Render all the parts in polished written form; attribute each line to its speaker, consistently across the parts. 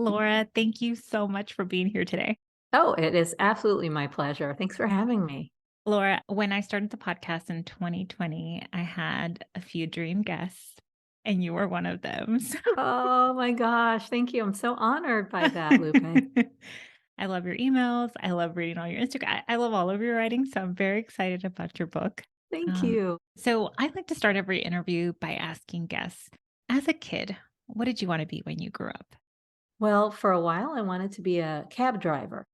Speaker 1: Laura, thank you so much for being here today.
Speaker 2: Oh, it is absolutely my pleasure. Thanks for having me.
Speaker 1: Laura, when I started the podcast in 2020, I had a few dream guests, and you were one of them. So
Speaker 2: Oh my gosh. Thank you. I'm so honored by that, Lupe.
Speaker 1: I love your emails. I love reading all your Instagram. I love all of your writing. So I'm very excited about your book.
Speaker 2: Thank
Speaker 1: Um,
Speaker 2: you.
Speaker 1: so I like to start every interview by asking guests, as a kid, what did you want to be when you grew up?
Speaker 2: Well, for a while, I wanted to be a cab driver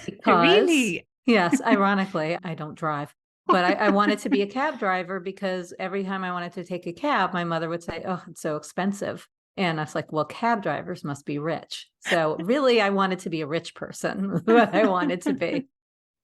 Speaker 2: because,
Speaker 1: Really?
Speaker 2: yes, ironically, I don't drive, but I wanted to be a cab driver because every time I wanted to take a cab, my mother would say, "Oh, it's so expensive." And I was like, well, cab drivers must be rich. So really, I wanted to be a rich person, what I wanted to be.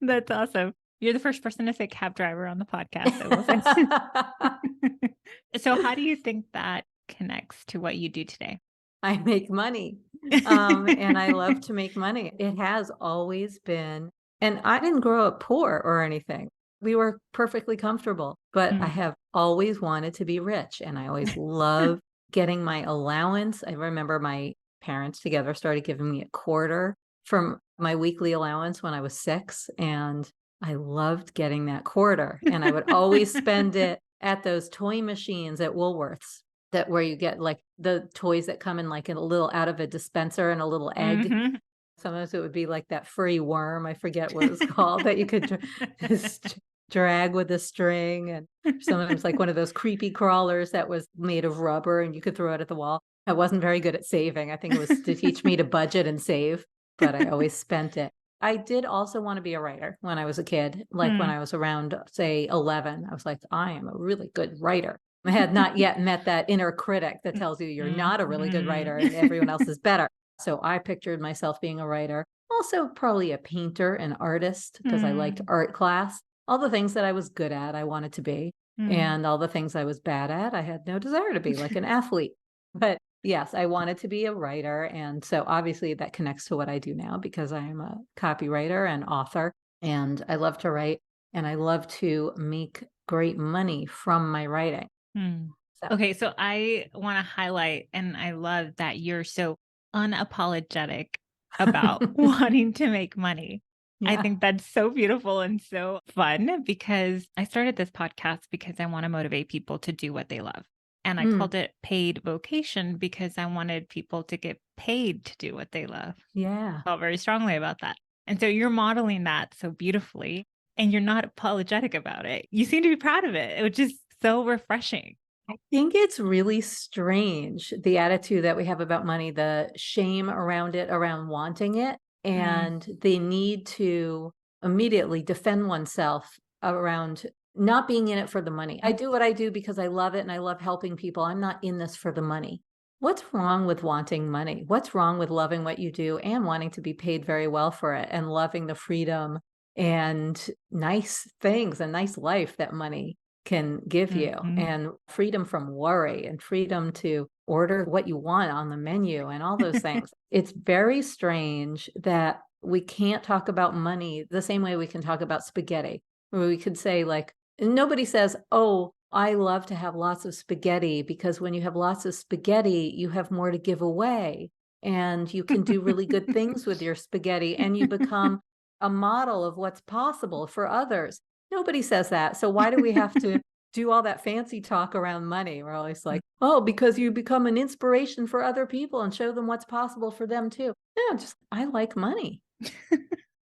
Speaker 1: That's awesome. You're the first person to say cab driver on the podcast, I will say. So how do you think that connects to what you do today?
Speaker 2: I make money. And I love to make money. It has always been, and I didn't grow up poor or anything. We were perfectly comfortable, but I
Speaker 1: Mm.
Speaker 2: have always wanted to be rich. And I always love getting my allowance. I remember my parents together started giving me a quarter from my weekly allowance when I was 6. And I loved getting that quarter. And I would always spend it at those toy machines at Woolworths that where you get like the toys that come in like in a little out of a dispenser and a little egg.
Speaker 1: Mhm.
Speaker 2: Sometimes it would be like that furry worm. I forget what it was called that you could just drag with a string. And sometimes like one of those creepy crawlers that was made of rubber and you could throw it at the wall. I wasn't very good at saving. I think it was to teach me to budget and save, but I always spent it. I did also want to be a writer when I was a kid. Like when
Speaker 1: Mm.
Speaker 2: I was around, say, 11, I was like, I am a really good writer. I had not yet met that inner critic that tells you you're not a really good writer and everyone else is better. So I pictured myself being a writer, also probably a painter, an artist, because I liked
Speaker 1: Mm.
Speaker 2: art class. All the things that I was good at, I wanted to be.
Speaker 1: Mm.
Speaker 2: And all the things I was bad at, I had no desire to be, like an athlete. But yes, I wanted to be a writer. And so obviously that connects to what I do now because I am a copywriter and author. And I love to write and I love to make great money from my writing.
Speaker 1: Mm.
Speaker 2: So,
Speaker 1: Okay, so I want to highlight, and I love that you're so unapologetic about wanting to make money. I
Speaker 2: yeah.
Speaker 1: think that's so beautiful and so fun because I started this podcast because I want to motivate people to do what they love. And I
Speaker 2: Mm,
Speaker 1: called it Paid Vocation because I wanted people to get paid to do what they love.
Speaker 2: yeah.
Speaker 1: Felt very strongly about that. And so you're modeling that so beautifully and you're not apologetic about it. You seem to be proud of it, which is so refreshing.
Speaker 2: I think it's really strange, the attitude that we have about money, the shame around it, around wanting it,
Speaker 1: Mm.
Speaker 2: and the need to immediately defend oneself around not being in it for the money. I do what I do because I love it and I love helping people. I'm not in this for the money. What's wrong with wanting money? What's wrong with loving what you do and wanting to be paid very well for it and loving the freedom and nice things, a nice life that money can give you,
Speaker 1: Mhm.
Speaker 2: and freedom from worry and freedom to order what you want on the menu and all those things. It's very strange that we can't talk about money the same way we can talk about spaghetti, where we could say, like, nobody says, oh, I love to have lots of spaghetti because when you have lots of spaghetti, you have more to give away and you can do really good things with your spaghetti and you become a model of what's possible for others. Nobody says that. So why do we have to do all that fancy talk around money? We're always like, oh, because you become an inspiration for other people and show them what's possible for them too. No, just I like money.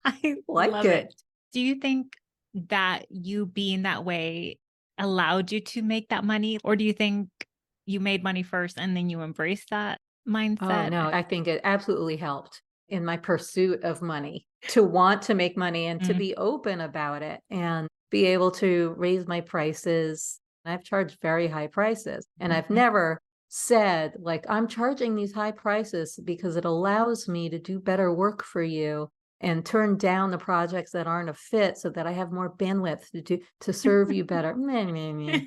Speaker 1: I
Speaker 2: Like
Speaker 1: love it.
Speaker 2: it.
Speaker 1: Do you think that you being that way allowed you to make that money? Or do you think you made money first and then you embraced that
Speaker 2: Oh
Speaker 1: mindset?
Speaker 2: no, I think it absolutely helped in my pursuit of money to want to make money and to
Speaker 1: Mm.
Speaker 2: be open about it and be able to raise my prices. I've charged very high prices and I've
Speaker 1: Mhm.
Speaker 2: never said like I'm charging these high prices because it allows me to do better work for you and turn down the projects that aren't a fit so that I have more bandwidth to serve you better. Meh, meh, meh.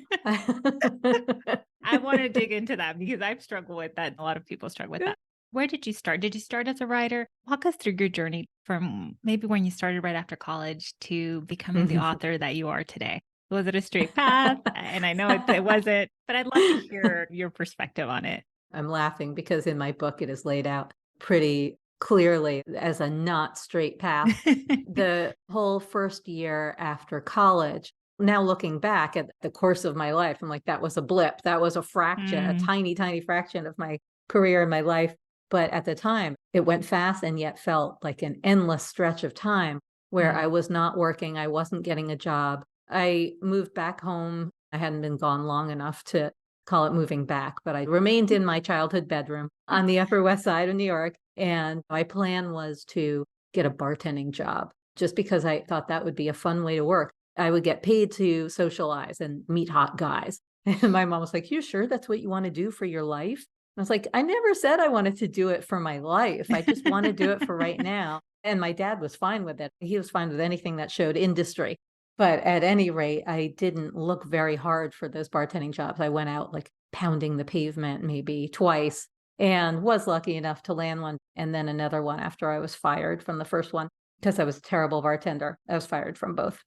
Speaker 1: I want to dig into that because I've struggled with that. A lot of people struggle with that. Where did you start? Did you start as a writer? Walk us through your journey from maybe when you started right after college to becoming the author that you are today. Was it a straight path? And I know it wasn't, but I'd love to hear your perspective on it.
Speaker 2: I'm laughing because in my book it is laid out. pretty clearly as a not straight path. The whole first year after college, now looking back at the course of my life, I'm like, that was a blip. That was a fraction, a tiny, tiny fraction of my career and my life. But at the time, it went fast and yet felt like an endless stretch of time where I was not working. I wasn't getting a job. I moved back home. I hadn't been gone long enough to call it moving back, but I remained in my childhood bedroom on the Upper West Side of New York. And my plan was to get a bartending job just because I thought that would be a fun way to work. I would get paid to socialize and meet hot guys. And my mom was like, "You sure that's what you want to do for your life?" I was like, "I never said I wanted to do it for my life. I just want to do it for right now." And my dad was fine with it. He was fine with anything that showed industry. But at any rate, I didn't look very hard for those bartending jobs. I went out like pounding the pavement maybe twice and was lucky enough to land one and then another one after I was fired from the first one because I was a terrible bartender. I was fired from both.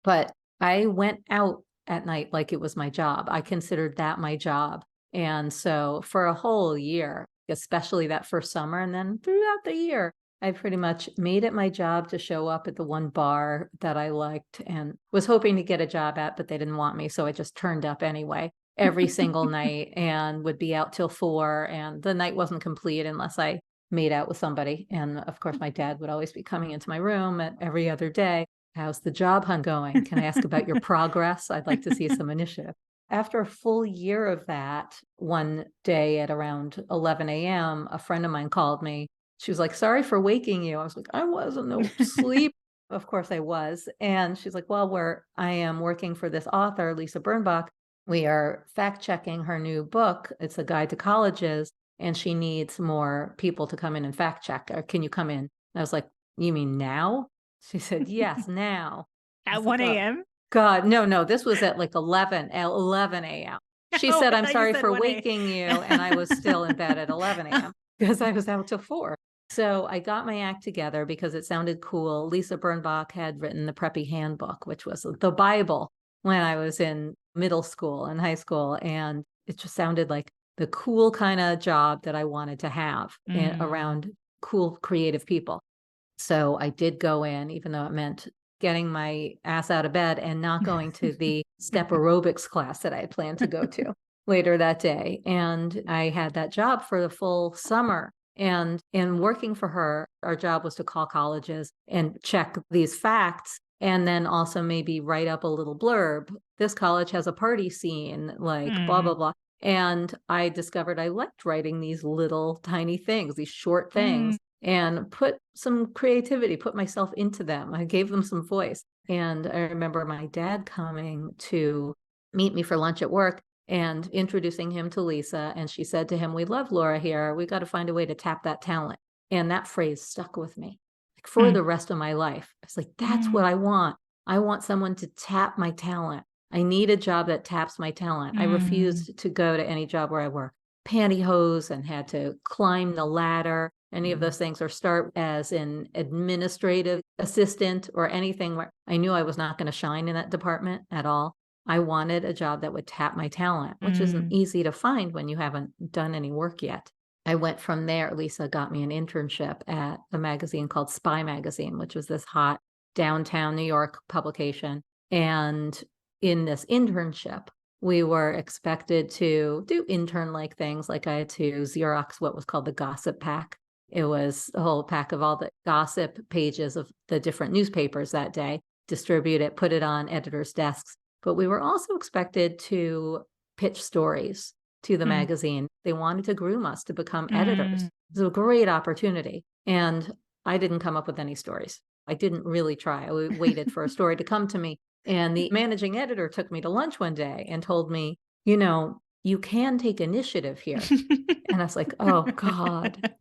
Speaker 2: But I went out at night like it was my job. I considered that my job. And so for a whole year, especially that first summer, and then throughout the year, I pretty much made it my job to show up at the one bar that I liked and was hoping to get a job at, but they didn't want me. So I just turned up anyway every single night and would be out till 4. And the night wasn't complete unless I made out with somebody. And of course, my dad would always be coming into my room every other day. "How's the job hunt going? Can I ask about your progress? I'd like to see some initiative." After a full year of that, one day at around 11 a.m., a friend of mine called me. She was like, "Sorry for waking you." I was like, "I wasn't asleep." Of course I was. And she's like, "Well, I am working for this author, Lisa Birnbach. We are fact checking her new book. It's a guide to colleges, and she needs more people to come in and fact check. Can you come in?" And I was like, "You mean now?" She said, "Yes, now." I
Speaker 1: At
Speaker 2: was like,
Speaker 1: 1
Speaker 2: "Oh,
Speaker 1: a.m.?
Speaker 2: God, no, this was at like 11 a.m. She
Speaker 1: Oh,
Speaker 2: said,
Speaker 1: I
Speaker 2: "I'm
Speaker 1: thought you
Speaker 2: sorry
Speaker 1: said
Speaker 2: for
Speaker 1: 1 a.m.
Speaker 2: waking you." And I was still in bed at 11 a.m. because I was out till 4. So I got my act together because it sounded cool. Lisa Birnbach had written the Preppy Handbook, which was the Bible when I was in middle school and high school. And it just sounded like the cool kind of job that I wanted to have around cool, creative people. So I did go in, even though it meant getting my ass out of bed and not going to the step aerobics class that I had planned to go to later that day. And I had that job for the full summer. And in working for her, our job was to call colleges and check these facts and then also maybe write up a little blurb. This college has a party scene, like blah, blah, blah. And I discovered I liked writing these little tiny things, these short things, and put some creativity, put myself into them. I gave them some voice. And I remember my dad coming to meet me for lunch at work and introducing him to Lisa. And she said to him, "We love Laura here. We got to find a way to tap that talent." And that phrase stuck with me like for the rest of my life. It's like, that's what I want. I want someone to tap my talent. I need a job that taps my talent. I refused to go to any job where I wore pantyhose and had to climb the ladder, any of those things, or start as an administrative assistant or anything where I knew I was not going to shine in that department at all. I wanted a job that would tap my talent, which isn't easy to find when you haven't done any work yet. I went from there. Lisa got me an internship at a magazine called Spy Magazine, which was this hot downtown New York publication. And in this internship, we were expected to do intern-like things. Like I had to Xerox what was called the gossip pack. It was a whole pack of all the gossip pages of the different newspapers that day, distribute it, put it on editors' desks. But we were also expected to pitch stories to the magazine. They wanted to groom us to become editors. It was a great opportunity. And I didn't come up with any stories. I didn't really try. I waited for a story to come to me. And the managing editor took me to lunch one day and told me, "You can take initiative here." And I was like, "Oh, God."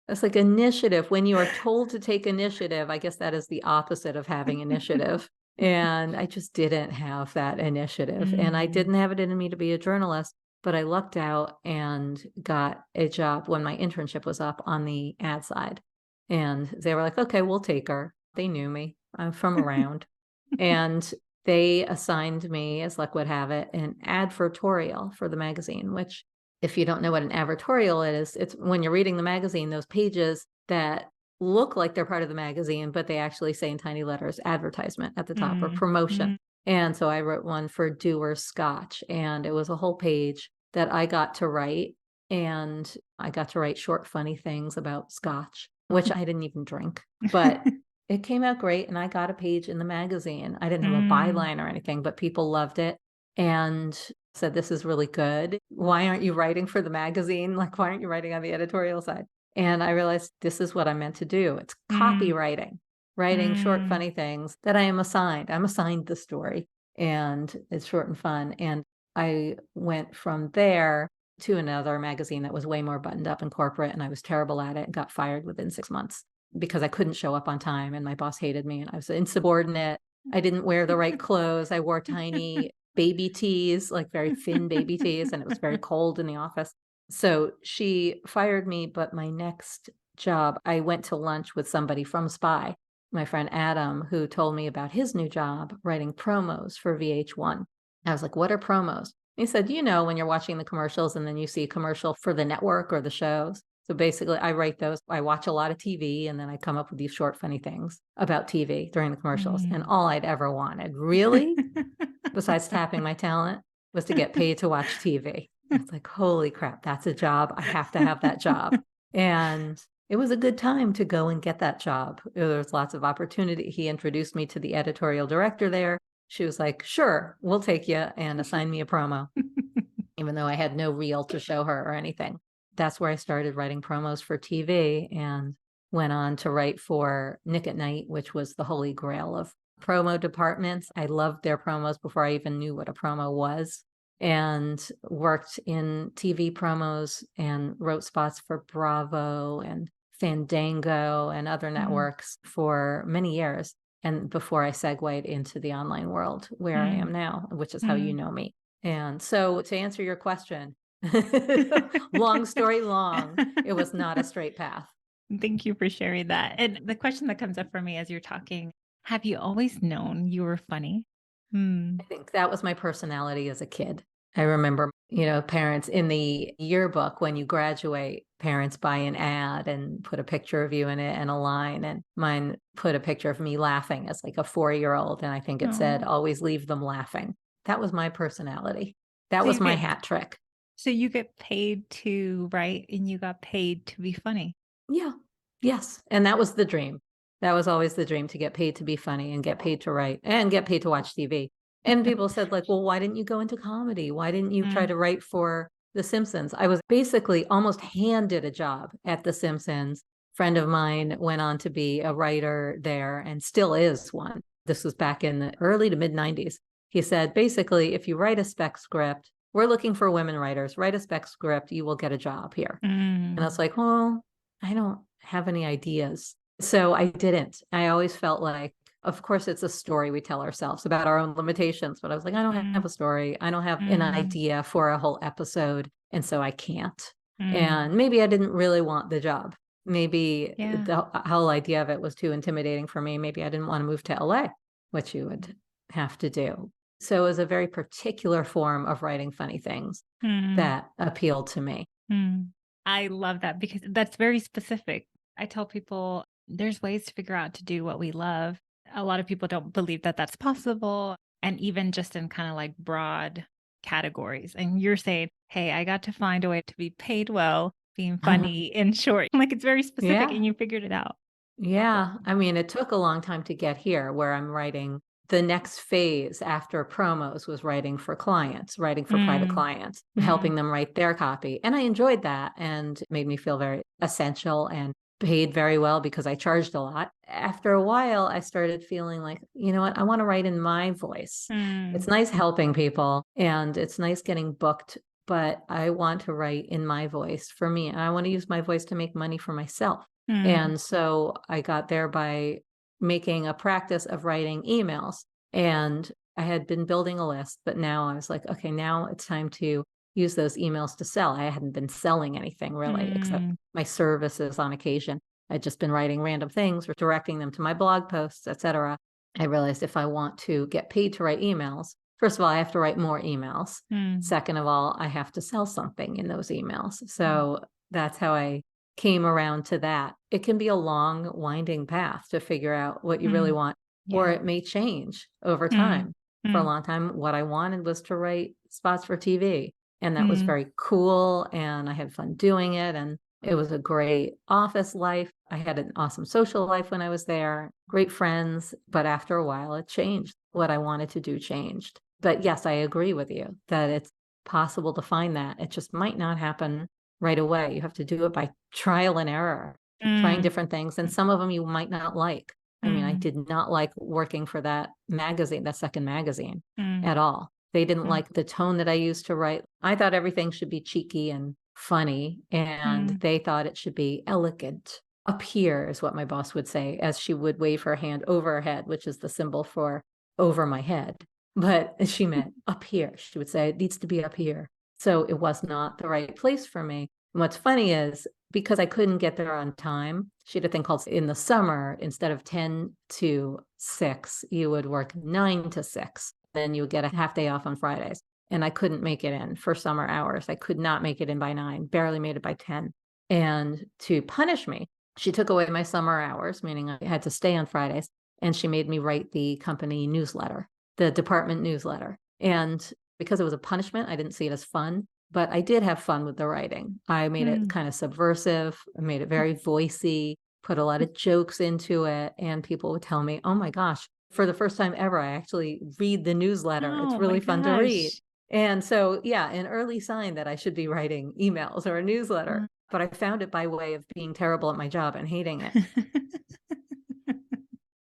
Speaker 2: It's like initiative. When you are told to take initiative, I guess that is the opposite of having initiative. And I just didn't have that initiative. And I didn't have it in me to be a journalist, but I lucked out and got a job when my internship was up on the ad side. And they were like, "Okay, we'll take her." They knew me. I'm from around. And they assigned me, as luck would have it, an advertorial for the magazine, which If you don't know what an advertorial is, it's when you're reading the magazine, those pages that look like they're part of the magazine, but they actually say in tiny letters, advertisement at the top or promotion. And so I wrote one for Doer Scotch, and it was a whole page that I got to write. And I got to write short, funny things about scotch, which I didn't even drink, but it came out great. And I got a page in the magazine. I didn't have a byline or anything, but people loved it and said, this is really good. Why aren't you writing for the magazine? Like, why aren't you writing on the editorial side? And I realized this is what I'm meant to do. It's copywriting, writing short, funny things that I am assigned. I'm assigned the story, and it's short and fun. And I went from there to another magazine that was way more buttoned up and corporate, and I was terrible at it and got fired within 6 months because I couldn't show up on time and my boss hated me and I was insubordinate. I didn't wear the right clothes. I wore tiny baby tees, like very thin baby tees, and it was very cold in the office. So she fired me, but my next job, I went to lunch with somebody from Spy, my friend Adam, who told me about his new job writing promos for VH1. I was like, what are promos? He said, you know, when you're watching the commercials and then you see a commercial for the network or the shows. So basically, I write those. I watch a lot of TV, and then I come up with these short, funny things about TV during the commercials. And all I'd ever wanted, really, besides tapping my talent, was to get paid to watch TV. It's like, holy crap, that's a job. I have to have that job. And it was a good time to go and get that job. There was lots of opportunity. He introduced me to the editorial director there. She was like, sure, we'll take you, and assign me a promo, even though I had no reel to show her or anything. That's where I started writing promos for TV and went on to write for Nick at Nite, which was the holy grail of promo departments. I loved their promos before I even knew what a promo was, and worked in TV promos and wrote spots for Bravo and Fandango and other networks for many years. And before I segued into the online world where I am now, which is how you know me. And so to answer your question, long story long, it was not a straight path.
Speaker 1: Thank you for sharing that. And the question that comes up for me as you're talking, have you always known you were funny?
Speaker 2: I think that was my personality as a kid. I remember, you know, parents in the yearbook, when you graduate, parents buy an ad and put a picture of you in it and a line. And mine put a picture of me laughing as like a 4-year-old. And I think it said, always leave them laughing. That was my personality. That was my hat trick.
Speaker 1: So you get paid to write and you got paid to be funny.
Speaker 2: Yeah. Yes. And that was the dream. That was always the dream, to get paid to be funny and get paid to write and get paid to watch TV. And people said, like, well, why didn't you go into comedy? Why didn't you try to write for The Simpsons? I was basically almost handed a job at The Simpsons. A friend of mine went on to be a writer there and still is one. This was back in the early to mid 90s. He said, basically, if you write a spec script, we're looking for women writers, write a spec script, you will get a job here. And I was like, well, I don't have any ideas. So I didn't. I always felt like, of course, it's a story we tell ourselves about our own limitations. But I was like, I don't have a story. I don't have an idea for a whole episode. And so I can't. And maybe I didn't really want the job. Maybe the whole idea of it was too intimidating for me. Maybe I didn't want to move to LA, which you would have to do. So it was a very particular form of writing funny things that appealed to me.
Speaker 1: I love that because that's very specific. I tell people there's ways to figure out to do what we love. A lot of people don't believe that that's possible. And even just in kind of like broad categories. And you're saying, hey, I got to find a way to be paid well, being funny in short. Like, it's very specific and you figured it out.
Speaker 2: Yeah. I mean, it took a long time to get here where I'm writing. The next phase after promos was writing for clients, writing for private clients, helping them write their copy. And I enjoyed that, and it made me feel very essential and paid very well because I charged a lot. After a while, I started feeling like, you know what, I want to write in my voice. It's nice helping people and it's nice getting booked, but I want to write in my voice for me. And I want to use my voice to make money for myself. And so I got there by making a practice of writing emails. And I had been building a list, but now I was like, okay, now it's time to use those emails to sell. I hadn't been selling anything really, except my services on occasion. I'd just been writing random things or directing them to my blog posts, etc. I realized if I want to get paid to write emails, first of all, I have to write more emails.
Speaker 1: Mm.
Speaker 2: Second of all, I have to sell something in those emails. So that's how I came around to that. It can be a long, winding path to figure out what you really want, or
Speaker 1: Yeah.
Speaker 2: it may change over
Speaker 1: Mm.
Speaker 2: time. For a
Speaker 1: Mm.
Speaker 2: long time, what I wanted was to write spots for TV. And that was
Speaker 1: Mm.
Speaker 2: very cool. And I had fun doing it. And it was a great office life. I had an awesome social life when I was there, great friends. But after a while, it changed. What I wanted to do changed. But yes, I agree with you that it's possible to find that. It just might not happen right away. You have to do it by trial and error, trying
Speaker 1: Mm.
Speaker 2: different things. And some of them you might not like. I mean, I did not like working for that magazine, that second magazine at all. They didn't like the tone that I used to write. I thought everything should be cheeky and funny, and they thought it should be elegant. Up here is what my boss would say as she would wave her hand over her head, which is the symbol for over my head. But she meant up here. She would say, it needs to be up here. So it was not the right place for me. And what's funny is because I couldn't get there on time, she had a thing called in the summer, instead of 10 to 6, you would work 9 to 6. Then you would get a half day off on Fridays. And I couldn't make it in for summer hours. I could not make it in by 9, barely made it by 10. And to punish me, she took away my summer hours, meaning I had to stay on Fridays. And she made me write the company newsletter, the department newsletter. And because it was a punishment, I didn't see it as fun, but I did have fun with the writing. I made it kind of subversive. I made it very voicey, put a lot of jokes into it. And people would tell me, oh my gosh, for the first time ever, I actually read the newsletter. It's really fun to read. And so, yeah, an early sign that I should be writing emails or a newsletter. But I found it by way of being terrible at my job and hating it.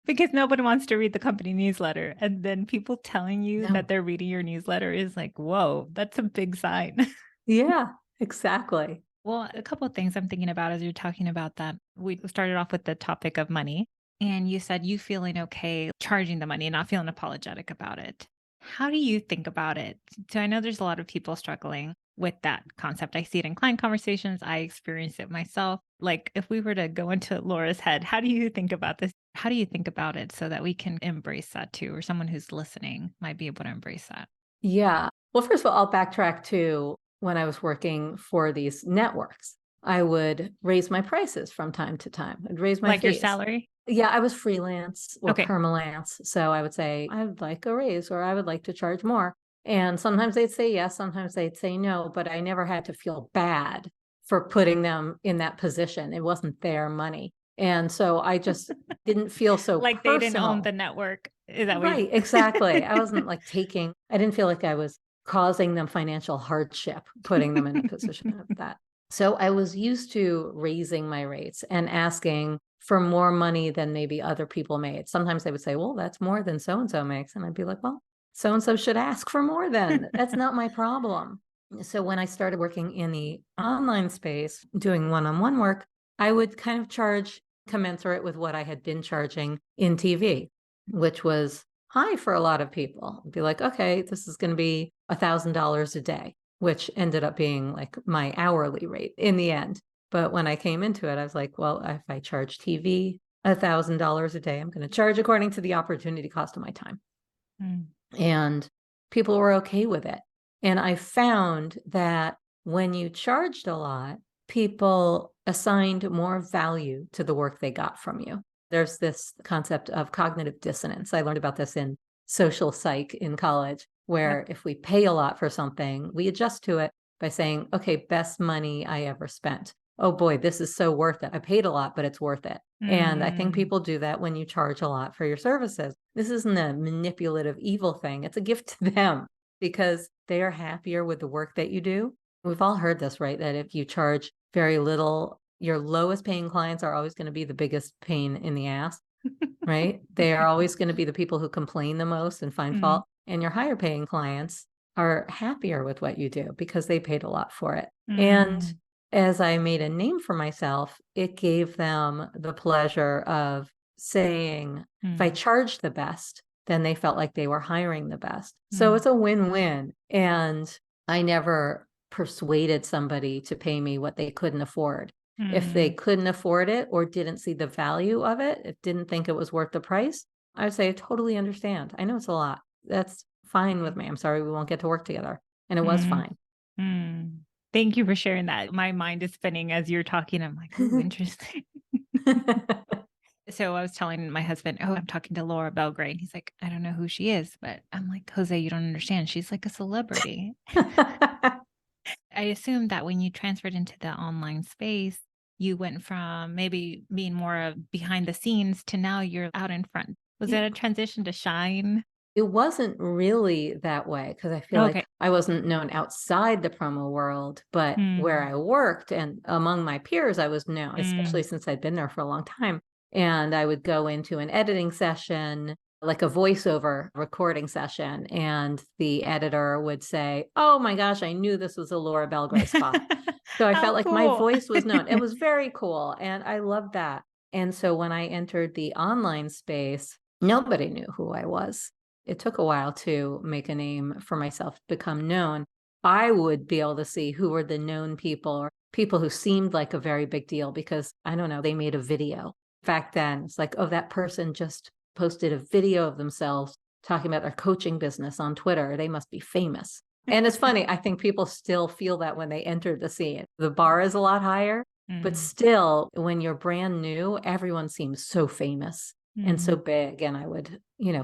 Speaker 1: Because nobody wants to read the company newsletter. And then people telling you
Speaker 2: No.
Speaker 1: that they're reading your newsletter is like, whoa, that's a big sign.
Speaker 2: Yeah, exactly.
Speaker 1: Well, a couple of things I'm thinking about as you're talking about that. We started off with the topic of money, and you said you feeling okay charging the money and not feeling apologetic about it. How do you think about it? So I know there's a lot of people struggling with that concept. I see it in client conversations. I experience it myself. Like if we were to go into Laura's head, how do you think about this? How do you think about it so that we can embrace that too, or someone who's listening might be able to embrace that?
Speaker 2: Yeah. Well, first of all, I'll backtrack to when I was working for these networks. I would raise my prices from time to time. I'd raise my
Speaker 1: Like your
Speaker 2: fees.
Speaker 1: salary?
Speaker 2: Yeah, I was freelance or
Speaker 1: Okay.
Speaker 2: permalance. So I would say, I'd like a raise or I would like to charge more. And sometimes they'd say yes, sometimes they'd say no, but I never had to feel bad for putting them in that position. It wasn't their money. And so I just didn't feel so
Speaker 1: Like
Speaker 2: personal.
Speaker 1: they didn't own the network. Is that
Speaker 2: Right, exactly. I wasn't like I didn't feel like I was causing them financial hardship, putting them in a position of that. So I was used to raising my rates and asking for more money than maybe other people made. Sometimes they would say, well, that's more than so-and-so makes. And I'd be like, well, so-and-so should ask for more then. That's not my problem. So when I started working in the online space, doing one-on-one work, I would kind of charge commensurate with what I had been charging in TV, which was high for a lot of people. I'd be like, okay, this is going to be $1,000 a day, which ended up being like my hourly rate in the end. But when I came into it, I was like, well, if I charge TV $1,000 a day, I'm going to charge according to the opportunity cost of my time. And people were okay with it. And I found that when you charged a lot, people assigned more value to the work they got from you. There's this concept of cognitive dissonance. I learned about this in social psych in college, where if we pay a lot for something, we adjust to it by saying, okay, best money I ever spent. Oh boy, this is so worth it. I paid a lot, but it's worth it. And I think people do that when you charge a lot for your services. This isn't a manipulative, evil thing. It's a gift to them because they are happier with the work that you do. We've all heard this, right? That if you charge very little, your lowest paying clients are always going to be the biggest pain in the ass, right? They are always going to be the people who complain the most and find fault. And your higher paying clients are happier with what you do because they paid a lot for it. And as I made a name for myself, it gave them the pleasure of saying, if I charged the best, then they felt like they were hiring the best. So it's a win-win. And I never persuaded somebody to pay me what they couldn't afford. If they couldn't afford it or didn't see the value of it, didn't think it was worth the price, I would say, I totally understand. I know it's a lot. That's fine with me. I'm sorry we won't get to work together. And it was
Speaker 1: Mm,
Speaker 2: fine.
Speaker 1: mm. Thank you for sharing that. My mind is spinning as you're talking. I'm like, oh, interesting. So I was telling my husband, oh, I'm talking to Laura Belgray. And he's like, I don't know who she is. But I'm like, Jose, you don't understand. She's like a celebrity. I assume that when you transferred into the online space, you went from maybe being more of behind the scenes to now you're out in front. Was that a transition to shine?
Speaker 2: It wasn't really that way because I feel
Speaker 1: Okay.
Speaker 2: like I wasn't known outside the promo world, but where
Speaker 1: Mm,
Speaker 2: I worked and among my peers, I was known, especially
Speaker 1: mm.
Speaker 2: since I'd been there for a long time. And I would go into an editing session, like a voiceover recording session, and the editor would say, "Oh my gosh, I knew this was a Laura Belgray spot." So I
Speaker 1: How
Speaker 2: felt like my
Speaker 1: cool.
Speaker 2: voice was known. It was very cool. And I loved that. And so when I entered the online space, nobody knew who I was. It took a while to make a name for myself, become known. I would be able to see who were the known people or people who seemed like a very big deal because I don't know, they made a video. Back then, it's like, oh, that person just posted a video of themselves talking about their coaching business on Twitter. They must be famous. And it's funny, I think people still feel that when they enter the scene. The bar is a lot higher, but still, when you're brand new, everyone seems so famous and so big. And I would,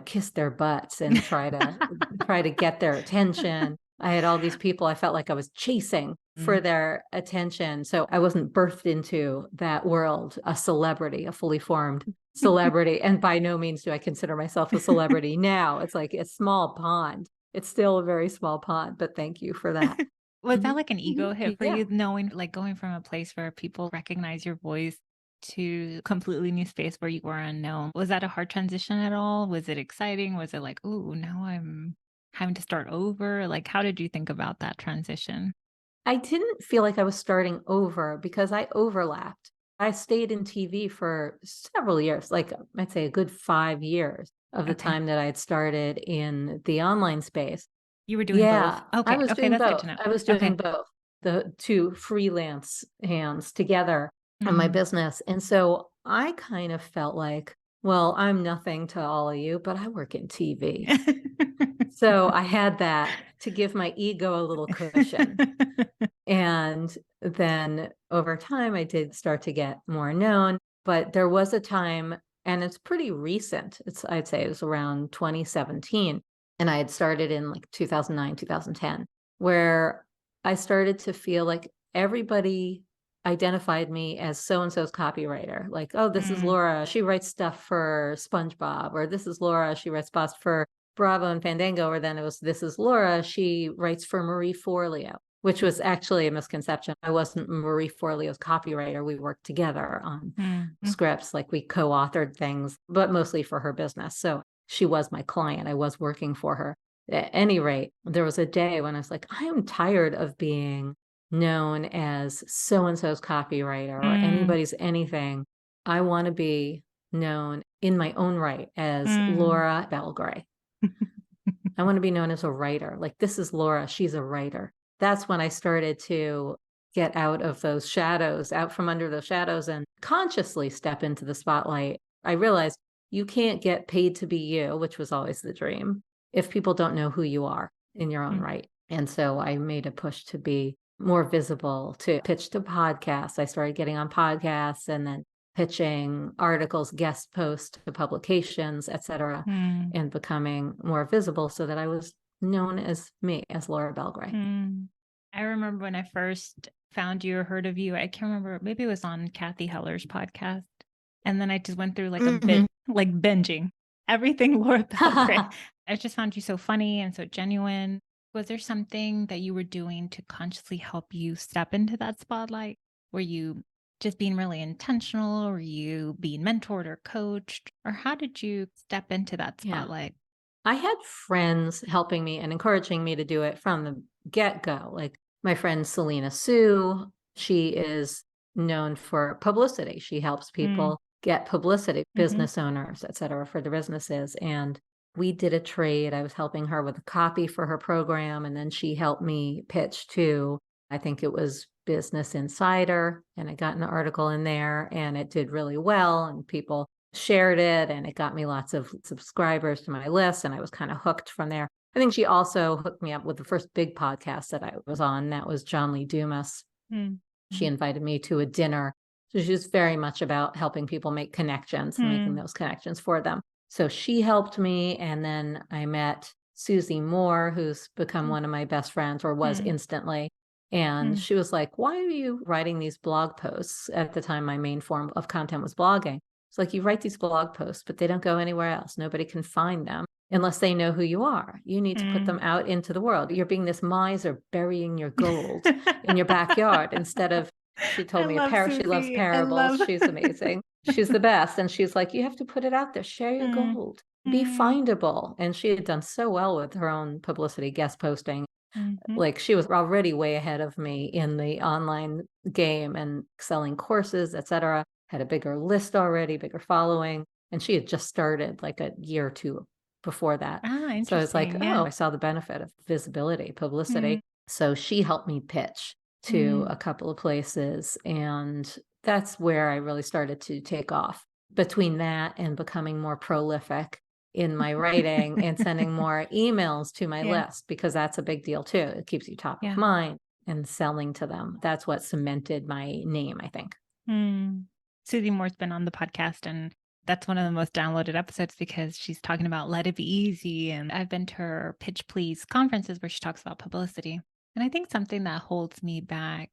Speaker 2: kiss their butts and try to get their attention. I had all these people I felt like I was chasing for their attention. So I wasn't birthed into that world, a celebrity, a fully formed celebrity. And by no means do I consider myself a celebrity now. It's like a small pond. It's still a very small pond, but thank you for that.
Speaker 1: Was that like an ego hit for
Speaker 2: Yeah.
Speaker 1: you, knowing, like going from a place where people recognize your voice to completely new space where you were unknown? Was that a hard transition at all? Was it exciting? Was it like, oh, now I'm having to start over? Like, how did you think about that transition?
Speaker 2: I didn't feel like I was starting over because I overlapped. I stayed in TV for several years, like I'd say a good 5 years of the
Speaker 1: Okay.
Speaker 2: time that I had started in the online space.
Speaker 1: You were doing both.
Speaker 2: Yeah, I
Speaker 1: Okay.
Speaker 2: was
Speaker 1: Okay.
Speaker 2: doing
Speaker 1: That's good to
Speaker 2: both.
Speaker 1: know.
Speaker 2: I was doing
Speaker 1: Okay.
Speaker 2: both, the two freelance hands together in my
Speaker 1: Mm.
Speaker 2: business. And so I kind of felt like, well, I'm nothing to all of you, but I work in TV. So I had that to give my ego a little cushion. And then over time, I did start to get more known, but there was a time, and it's pretty recent. I'd say it was around 2017. And I had started in like 2009, 2010, where I started to feel like everybody identified me as so-and-so's copywriter. Like, oh, this is
Speaker 1: Mm.
Speaker 2: Laura. She writes stuff for SpongeBob, or this is Laura. She writes stuff for Bravo and Fandango, or then it was, this is Laura. She writes for Marie Forleo, which was actually a misconception. I wasn't Marie Forleo's copywriter. We worked together on scripts, like we co-authored things, but mostly for her business. So she was my client. I was working for her. At any rate, there was a day when I was like, I am tired of being known as so-and-so's copywriter or anybody's anything. I want to be known in my own right as Laura Belgray. I want to be known as a writer. Like, this is Laura. She's a writer. That's when I started to get out of those shadows, out from under those shadows, and consciously step into the spotlight. I realized you can't get paid to be you, which was always the dream, if people don't know who you are in your own right. And so I made a push to be more visible, to pitch to podcasts. I started getting on podcasts and then pitching articles, guest posts to publications, etc., and becoming more visible so that I was known as me, as Laura Belgray.
Speaker 1: I remember when I first found you or heard of you, I can't remember, maybe it was on Kathy Heller's podcast. And then I just went through like a bit, like binging everything Laura Belgray. I just found you so funny and so genuine. Was there something that you were doing to consciously help you step into that spotlight? Were you just being really intentional? Or were you being mentored or coached? Or how did you step into that spotlight?
Speaker 2: I had friends helping me and encouraging me to do it from the get-go. Like my friend Selena Sue, she is known for publicity. She helps people get publicity, business owners, et cetera, for their businesses. And we did a trade. I was helping her with a copy for her program. And then she helped me pitch to, I think it was Business Insider. And I got an article in there and it did really well. And people shared it and it got me lots of subscribers to my list. And I was kind of hooked from there. I think she also hooked me up with the first big podcast that I was on. That was John Lee Dumas. She invited me to a dinner. So she was very much about helping people make connections and making those connections for them. So she helped me. And then I met Susie Moore, who's become one of my best friends, or was instantly. And she was like, why are you writing these blog posts? At the time, my main form of content was blogging. It's like, you write these blog posts, but they don't go anywhere else. Nobody can find them unless they know who you are. You need to put them out into the world. You're being this miser burying your gold in your backyard instead of, she told me she loves parables. She's amazing. She's the best. And she's like, you have to put it out there. Share your gold. Be findable. And she had done so well with her own publicity, guest posting. Like, she was already way ahead of me in the online game and selling courses, etc. Had a bigger list already, bigger following. And she had just started like a year or two before that. So I was like, oh, I saw the benefit of visibility, publicity. So she helped me pitch to a couple of places. And that's where I really started to take off. Between that and becoming more prolific in my writing and sending more emails to my list, because that's a big deal too. It keeps you top of mind, and selling to them. That's what cemented my name, I think.
Speaker 1: Susie Moore's been on the podcast, and that's one of the most downloaded episodes because she's talking about let it be easy. And I've been to her Pitch Please conferences where she talks about publicity. And I think something that holds me back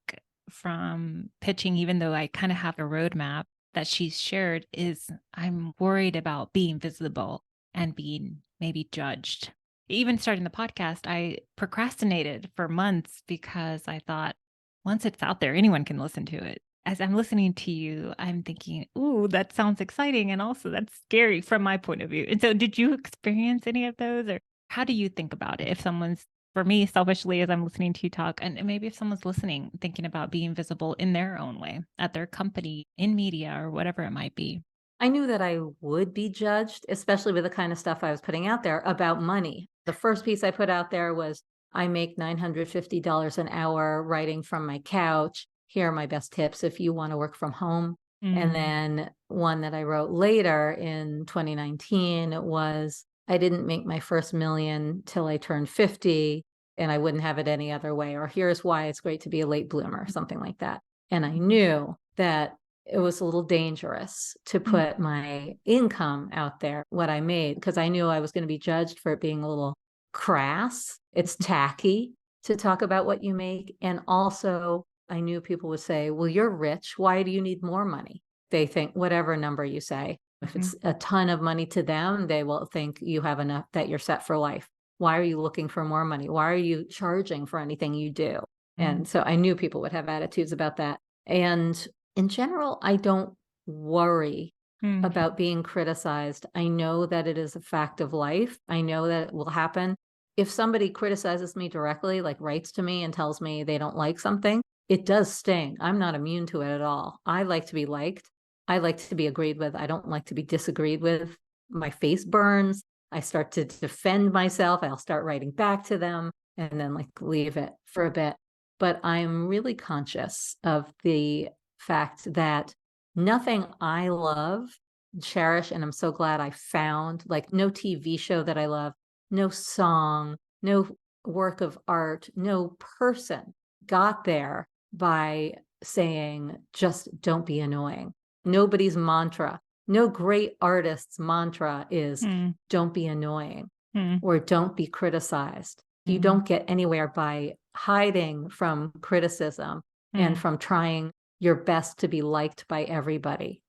Speaker 1: from pitching, even though I kind of have a roadmap that she's shared, is I'm worried about being visible and being maybe judged. Even starting the podcast, I procrastinated for months because I thought, once it's out there, anyone can listen to it. As I'm listening to you, I'm thinking, ooh, that sounds exciting. And also that's scary from my point of view. And so did you experience any of those? Or how do you think about it? If someone's, for me, selfishly, as I'm listening to you talk, and maybe if someone's listening, thinking about being visible in their own way, at their company, in media, or whatever it might be.
Speaker 2: I knew that I would be judged, especially with the kind of stuff I was putting out there about money. The first piece I put out there was, I make $950 an hour writing from my couch. Here are my best tips if you want to work from home. And then one that I wrote later in 2019 was, I didn't make my first million till I turned 50, and I wouldn't have it any other way. Or here's why it's great to be a late bloomer, something like that. And I knew that it was a little dangerous to put my income out there, what I made, because I knew I was going to be judged for it being a little crass. It's tacky to talk about what you make. And also, I knew people would say, well, you're rich. Why do you need more money? They think whatever number you say, if it's a ton of money to them, they will think you have enough, that you're set for life. Why are you looking for more money? Why are you charging for anything you do? And so I knew people would have attitudes about that. And in general, I don't worry about being criticized. I know that it is a fact of life. I know that it will happen. If somebody criticizes me directly, like writes to me and tells me they don't like something, it does sting. I'm not immune to it at all. I like to be liked. I like to be agreed with. I don't like to be disagreed with. My face burns. I start to defend myself. I'll start writing back to them and then like leave it for a bit. But I'm really conscious of the fact that nothing I love, cherish, and I'm so glad I found, like no TV show that I love, no song, no work of art, no person got there by saying, just don't be annoying. Nobody's mantra, no great artist's mantra is don't be annoying or don't be criticized. You don't get anywhere by hiding from criticism and from trying your best to be liked by everybody.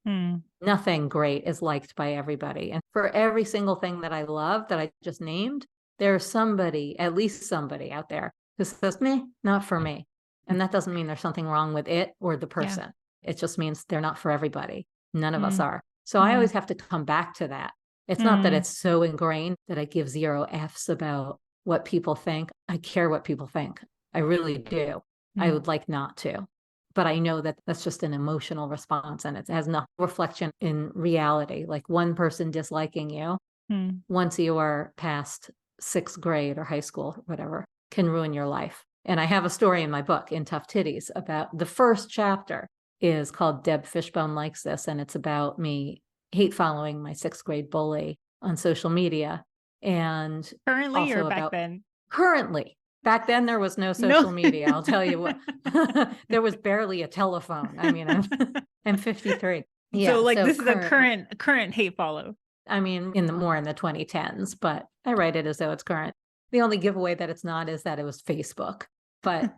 Speaker 2: Nothing great is liked by everybody. And for every single thing that I love that I just named, there's somebody, at least somebody out there who says, meh, not for me. And that doesn't mean there's something wrong with it or the person. It just means they're not for everybody. None of us are. So I always have to come back to that. It's not that it's so ingrained that I give 0 Fs about what people think. I care what people think. I really do. I would like not to. But I know that that's just an emotional response and it has no reflection in reality. Like one person disliking you once you are past 6th grade or high school, whatever, can ruin your life. And I have a story in my book, In Tough Titties, about the first chapter is called Deb Fishbone Likes This. And it's about me hate following my 6th grade bully on social media. and
Speaker 1: Currently or
Speaker 2: also
Speaker 1: back
Speaker 2: about
Speaker 1: then?
Speaker 2: currently. Back then, there was no
Speaker 1: No.
Speaker 2: social media. I'll tell you what, there was barely a telephone. I mean, I'm 53.
Speaker 1: So
Speaker 2: Yeah.
Speaker 1: like
Speaker 2: So
Speaker 1: this is a
Speaker 2: currently,
Speaker 1: current hate follow.
Speaker 2: I mean, in the 2010s, but I write it as though it's current. The only giveaway that it's not is that it was Facebook, but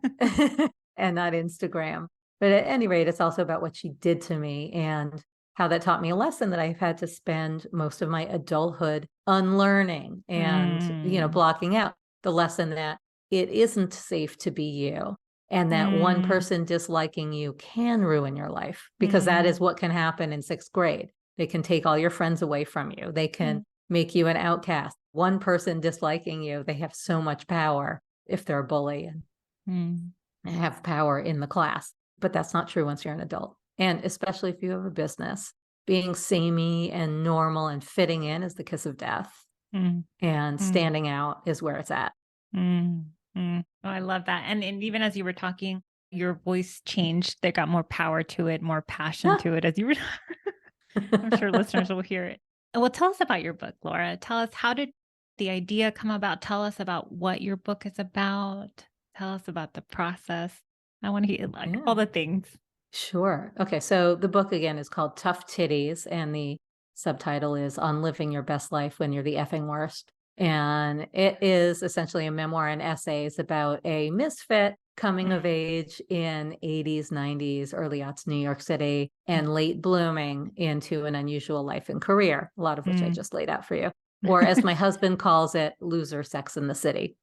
Speaker 2: and not Instagram. But at any rate, it's also about what she did to me and how that taught me a lesson that I've had to spend most of my adulthood unlearning and,
Speaker 1: Mm,
Speaker 2: blocking out the lesson that it isn't safe to be you. And that one
Speaker 1: mm,
Speaker 2: person disliking you can ruin your life, because that
Speaker 1: mm,
Speaker 2: is what can happen in sixth grade. They can take all your friends away from you. They
Speaker 1: mm,
Speaker 2: can make you an outcast. One person disliking you, they have so much power if they're a bully and
Speaker 1: mm.
Speaker 2: have power in the class. But that's not true once you're an adult. And especially if you have a business, being samey and normal and fitting in is the kiss of death.
Speaker 1: Mm,
Speaker 2: And
Speaker 1: mm,
Speaker 2: standing out is where it's at.
Speaker 1: mm, mm. Oh, I love that. And even as you were talking, your voice changed. They got more power to it, more passion to it as you were. I'm sure listeners will hear it. Well, tell us about your book, Laura. Tell us, how did the idea come about? Tell us about what your book is about. Tell us about the process. I want to hear like
Speaker 2: Yeah.
Speaker 1: all the things.
Speaker 2: Sure. Okay. So the book again is called Tough Titties, and the subtitle is On Living Your Best Life When You're the Effing Worst. And it is essentially a memoir and essays about a misfit coming of
Speaker 1: Mm,
Speaker 2: age in 80s, 90s, early aughts New York City, and late blooming into an unusual life and career, a lot of which I
Speaker 1: mm.
Speaker 2: just laid out for you. Or as my husband calls it, loser sex in the city.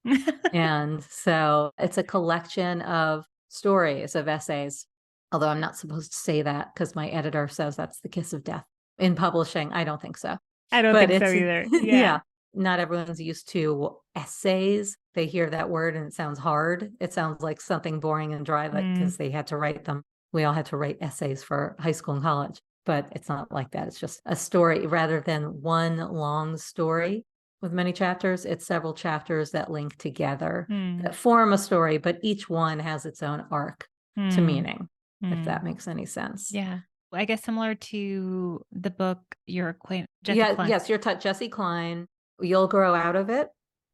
Speaker 2: And so it's a collection of stories, of essays, although I'm not supposed to say that because my editor says that's the kiss of death in publishing. I don't think so.
Speaker 1: I don't
Speaker 2: But
Speaker 1: think so
Speaker 2: it's,
Speaker 1: either. Yeah.
Speaker 2: yeah, not everyone's used to essays. They hear that word and it sounds hard. It sounds like something boring and dry, like
Speaker 1: Mm,
Speaker 2: because they had to write them. We all had to write essays for high school and college, but it's not like that. It's just a story rather than one long story with many chapters. It's several chapters that link together
Speaker 1: mm,
Speaker 2: that form a story, but each one has its own arc to
Speaker 1: mm,
Speaker 2: meaning, if
Speaker 1: mm.
Speaker 2: that makes any sense.
Speaker 1: Yeah. I guess similar to the book, your acquaintance, Jesse
Speaker 2: Yeah,
Speaker 1: Klein.
Speaker 2: yes, you're Jesse Klein. You'll grow out of it.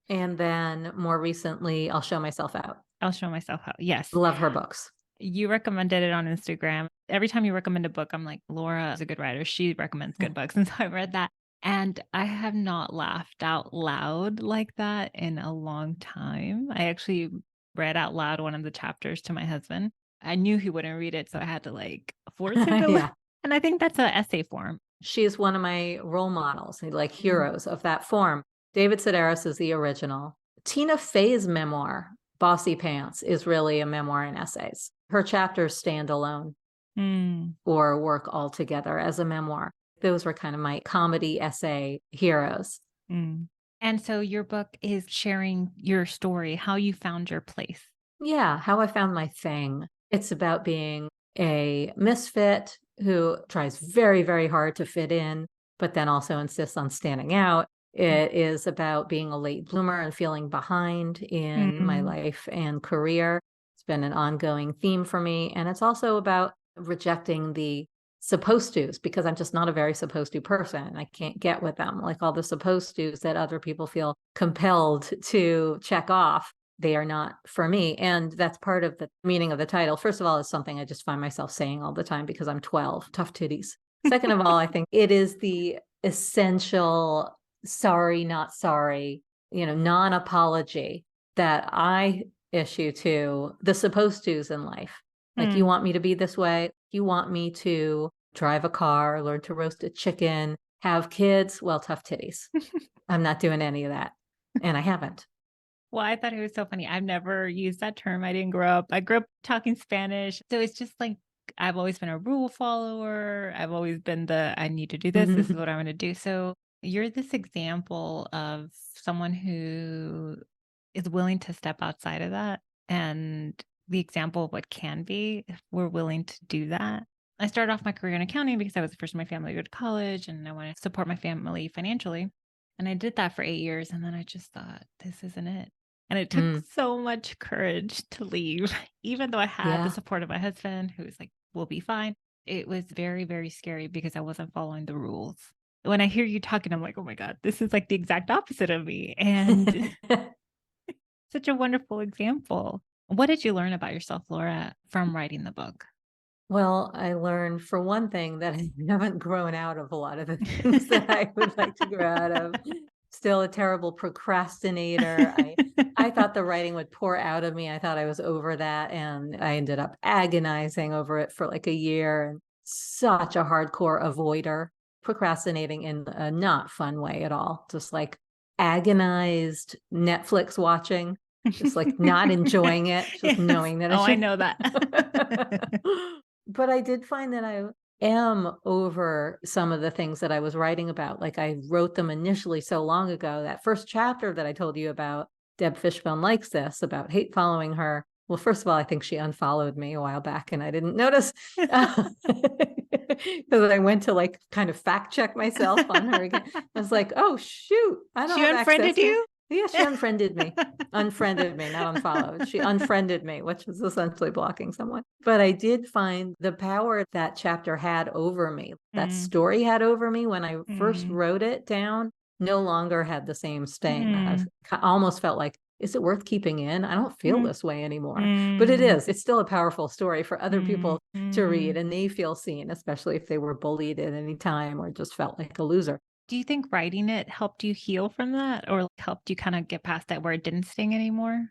Speaker 2: And then more recently, I'll show myself out.
Speaker 1: I'll show myself how. Yes.
Speaker 2: Love her books.
Speaker 1: You recommended it on Instagram. Every time you recommend a book, I'm like, Laura is a good writer. She recommends good books. And so I read that. And I have not laughed out loud like that in a long time. I actually read out loud one of the chapters to my husband. I knew he wouldn't read it, so I had to like force him to.
Speaker 2: Yeah.
Speaker 1: And I think that's an essay form.
Speaker 2: She's one of my role models, like
Speaker 1: Mm.
Speaker 2: heroes of that form. David Sedaris is the original. Tina Fey's memoir, Bossy Pants, is really a memoir and essays. Her chapters stand alone
Speaker 1: Mm.
Speaker 2: or work all together as a memoir. Those were kind of my comedy essay heroes.
Speaker 1: Mm. And so your book is sharing your story, how you found your place.
Speaker 2: Yeah, how I found my thing. It's about being a misfit who tries very, very hard to fit in, but then also insists on standing out. It is about being a late bloomer and feeling behind in my
Speaker 1: Mm.
Speaker 2: life and career. It's been an ongoing theme for me. And it's also about rejecting the supposed to's, because I'm just not a very supposed to person. I can't get with them. Like all the supposed to's that other people feel compelled to check off, they are not for me. And that's part of the meaning of the title. First of all, it's something I just find myself saying all the time because I'm 12, tough titties. Second of all, I think it is the essential sorry, not sorry, non-apology that I issue to the supposed to's in life. Like, you
Speaker 1: Mm.
Speaker 2: want me to be this way? You want me to drive a car, learn to roast a chicken, have kids? Well, tough titties. I'm not doing any of that. And I haven't.
Speaker 1: Well, I thought it was so funny. I've never used that term. I didn't grow up. I grew up talking Spanish. So it's just like I've always been a rule follower. I've always been I need to do this. This is what I'm going to do. So you're this example of someone who is willing to step outside of that, and the example of what can be if we're willing to do that. I started off my career in accounting because I was the first in my family to go to college and I want to support my family financially. And I did that for 8 years. And then I just thought, this isn't it. And it took so much courage to leave, even though I had the
Speaker 2: Yeah.
Speaker 1: support of my husband, who was like, we'll be fine. It was very, very scary because I wasn't following the rules. When I hear you talking, I'm like, oh my God, this is like the exact opposite of me. And such a wonderful example. What did you learn about yourself, Laura, from writing the book?
Speaker 2: Well, I learned for one thing that I haven't grown out of a lot of the things that I would like to grow out of. Still a terrible procrastinator. I thought the writing would pour out of me. I thought I was over that, and I ended up agonizing over it for like a year, and such a hardcore avoider, procrastinating in a not fun way at all. Just like agonized Netflix watching, just like not enjoying it, just
Speaker 1: Yes.
Speaker 2: knowing that
Speaker 1: I know that.
Speaker 2: But I did find that I am over some of the things that I was writing about. Like I wrote them initially so long ago. That first chapter that I told you about, Deb Fishbone Likes This, about hate following her. Well, first of all, I think she unfollowed me a while back and I didn't notice because I went to like kind of fact check myself on her again. I was like, oh, shoot, I don't
Speaker 1: She
Speaker 2: have
Speaker 1: unfriended
Speaker 2: access to
Speaker 1: you?
Speaker 2: Yeah, she unfriended me. Unfriended me, not unfollowed. She unfriended me, which was essentially blocking someone. But I did find the power that chapter had over me, that story had over me when I first wrote it down, no longer had the same sting. I almost felt like, is it worth keeping in? I don't feel this way anymore. But it is. It's still a powerful story for other people to read, and they feel seen, especially if they were bullied at any time or just felt like a loser.
Speaker 1: Do you think writing it helped you heal from that, or helped you kind of get past that where it didn't sting anymore?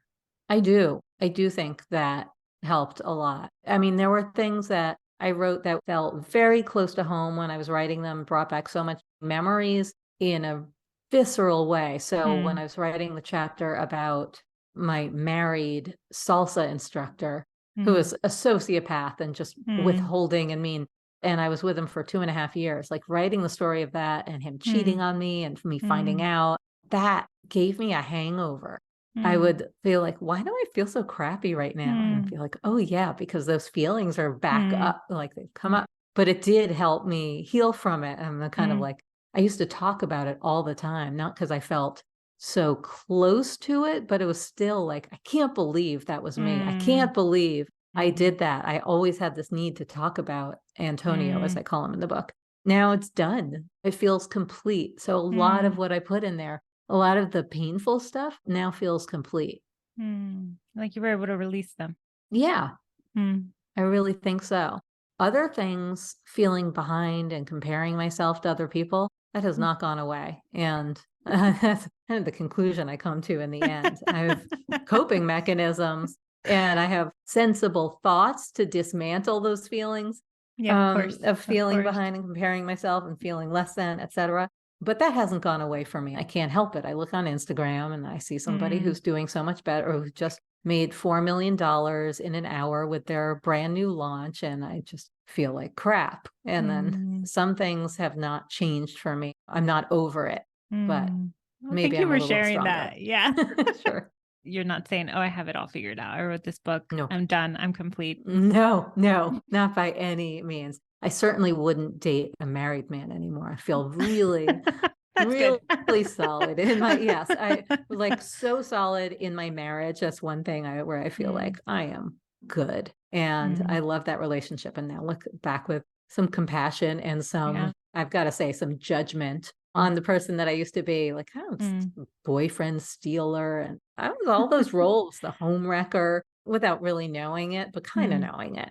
Speaker 2: I do. I do think that helped a lot. I mean, there were things that I wrote that felt very close to home when I was writing them, brought back so much memories in a visceral way. So when I was writing the chapter about my married salsa instructor, who is a sociopath and just withholding and mean, and I was with him for 2.5 years, like writing the story of that and him cheating on me and me finding out, that gave me a hangover. I would feel like, why do I feel so crappy right now? And I'd be like, oh yeah, because those feelings are back up, like they've come up. But it did help me heal from it. And the kind of like, I used to talk about it all the time, not because I felt so close to it, but it was still like, I can't believe that was me. I can't believe I did that. I always had this need to talk about Antonio, as I call him in the book. Now it's done. It feels complete. So a lot of what I put in there, a lot of the painful stuff now feels complete.
Speaker 1: Like you were able to release them.
Speaker 2: Yeah, I really think so. Other things, feeling behind and comparing myself to other people, that has not gone away. And that's kind of the conclusion I come to in the end. I have coping mechanisms and I have sensible thoughts to dismantle those feelings of feeling behind and comparing myself and feeling less than, etc. But that hasn't gone away from me. I can't help it. I look on Instagram and I see somebody who's doing so much better, or who just made $4 million in an hour with their brand new launch. And I just feel like crap. And then some things have not changed for me. I'm not over it, but maybe
Speaker 1: thank you
Speaker 2: I'm a
Speaker 1: for
Speaker 2: little
Speaker 1: sharing
Speaker 2: stronger.
Speaker 1: that. Yeah.
Speaker 2: Sure.
Speaker 1: You're not saying, oh, I have it all figured out. I wrote this book.
Speaker 2: No.
Speaker 1: I'm done. I'm complete.
Speaker 2: No, not by any means. I certainly wouldn't date a married man anymore. I feel really, really solid in my, yes, I was like so solid in my marriage. That's one thing where I feel like I am good. And I love that relationship. And now look back with some compassion and some, I've got to say, some judgment on the person that I used to be, like boyfriend stealer. And I was all those roles, the home wrecker, without really knowing it, but kind of knowing it.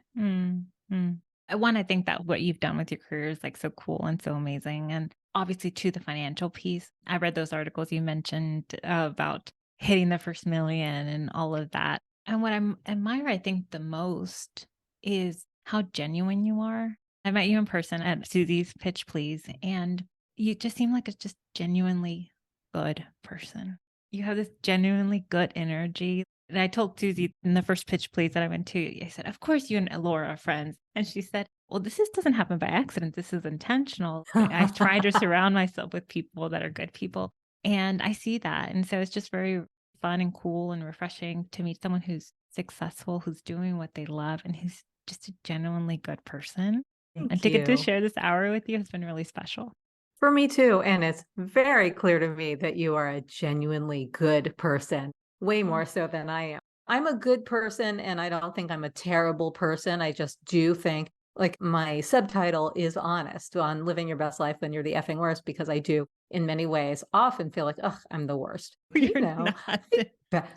Speaker 1: I think that what you've done with your career is like so cool and so amazing. And obviously to the financial piece, I read those articles you mentioned about hitting the first million and all of that. And what I admire, I think the most is how genuine you are. I met you in person at Susie's Pitch Please, and you just seem like a just genuinely good person. You have this genuinely good energy. And I told Susie in the first Pitch Please that I went to, I said, of course you and Laura are friends. And she said, well, doesn't happen by accident. This is intentional. I try to surround myself with people that are good people. And I see that. And so it's just very fun and cool and refreshing to meet someone who's successful, who's doing what they love, and who's just a genuinely good person.
Speaker 2: Thank
Speaker 1: to get to
Speaker 2: you.
Speaker 1: share this hour with you has been really special.
Speaker 2: For me too. And it's very clear to me that you are a genuinely good person, way more so than I am. I'm a good person and I don't think I'm a terrible person. I just do think Like my subtitle is honest on living your best life when you're the effing worst, because I do in many ways often feel like, oh, I'm the worst.
Speaker 1: You're not.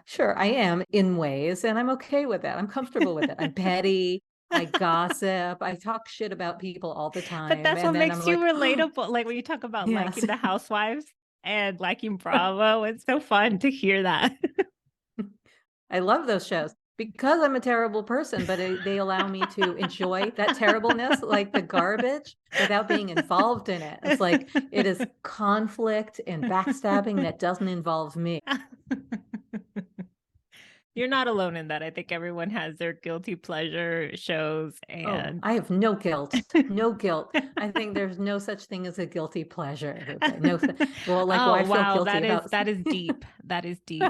Speaker 2: Sure, I am in ways, and I'm okay with that. I'm comfortable with it. I'm petty. I gossip. I talk shit about people all the time.
Speaker 1: But that's
Speaker 2: and
Speaker 1: what
Speaker 2: then I'm
Speaker 1: makes you
Speaker 2: like,
Speaker 1: relatable. Like when you talk about
Speaker 2: yes.
Speaker 1: liking the housewives and liking Bravo, it's so fun to hear that.
Speaker 2: I love those shows because I'm a terrible person, but they allow me to enjoy that terribleness, like the garbage, without being involved in it. It's like it is conflict and backstabbing that doesn't involve me.
Speaker 1: You're not alone in that. I think everyone has their guilty pleasure shows,
Speaker 2: Oh,
Speaker 1: and
Speaker 2: I have no guilt. No guilt. I think there's no such thing as a guilty pleasure. No, well, like, why
Speaker 1: oh
Speaker 2: feel
Speaker 1: wow,
Speaker 2: guilty about
Speaker 1: that is deep. That is deep.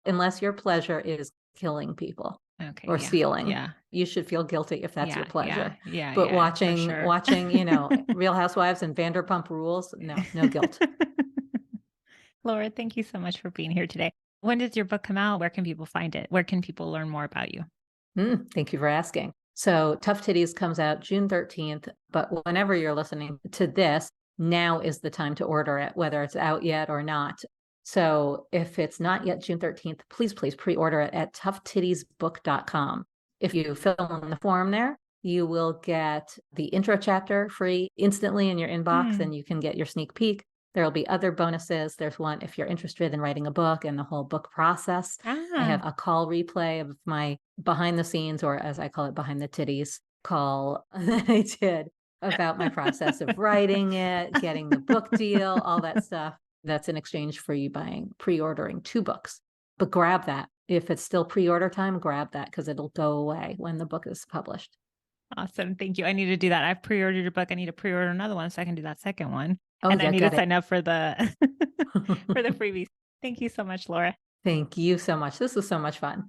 Speaker 2: unless your pleasure is killing people
Speaker 1: Okay,
Speaker 2: or
Speaker 1: yeah,
Speaker 2: stealing.
Speaker 1: yeah,
Speaker 2: You should feel guilty if that's your
Speaker 1: yeah, yeah,
Speaker 2: pleasure.
Speaker 1: yeah,
Speaker 2: But
Speaker 1: yeah, for
Speaker 2: watching,
Speaker 1: sure.
Speaker 2: Real Housewives and Vanderpump Rules, no guilt.
Speaker 1: Laura, thank you so much for being here today. When does your book come out? Where can people find it? Where can people learn more about you?
Speaker 2: Thank you for asking. So Tough Titties comes out June 13th, but whenever you're listening to this, now is the time to order it, whether it's out yet or not. So if it's not yet June 13th, please pre-order it at toughtittiesbook.com. If you fill in the form there, you will get the intro chapter free instantly in your inbox, and you can get your sneak peek. There'll be other bonuses. There's one if you're interested in writing a book and the whole book process. I have a call replay of my behind the scenes, or as I call it, behind the titties call that I did about my process of writing it, getting the book deal, all that stuff. That's in exchange for you pre-ordering 2 books. But grab that. If it's still pre-order time, grab that because it'll go away when the book is published.
Speaker 1: Awesome. Thank you. I need to do that. I've pre-ordered your book. I need to pre-order another one so I can do that second one.
Speaker 2: Oh,
Speaker 1: and
Speaker 2: yeah,
Speaker 1: I need
Speaker 2: got
Speaker 1: to
Speaker 2: it.
Speaker 1: sign up for the for the freebies. Thank you so much, Laura.
Speaker 2: Thank you so much. This was so much fun.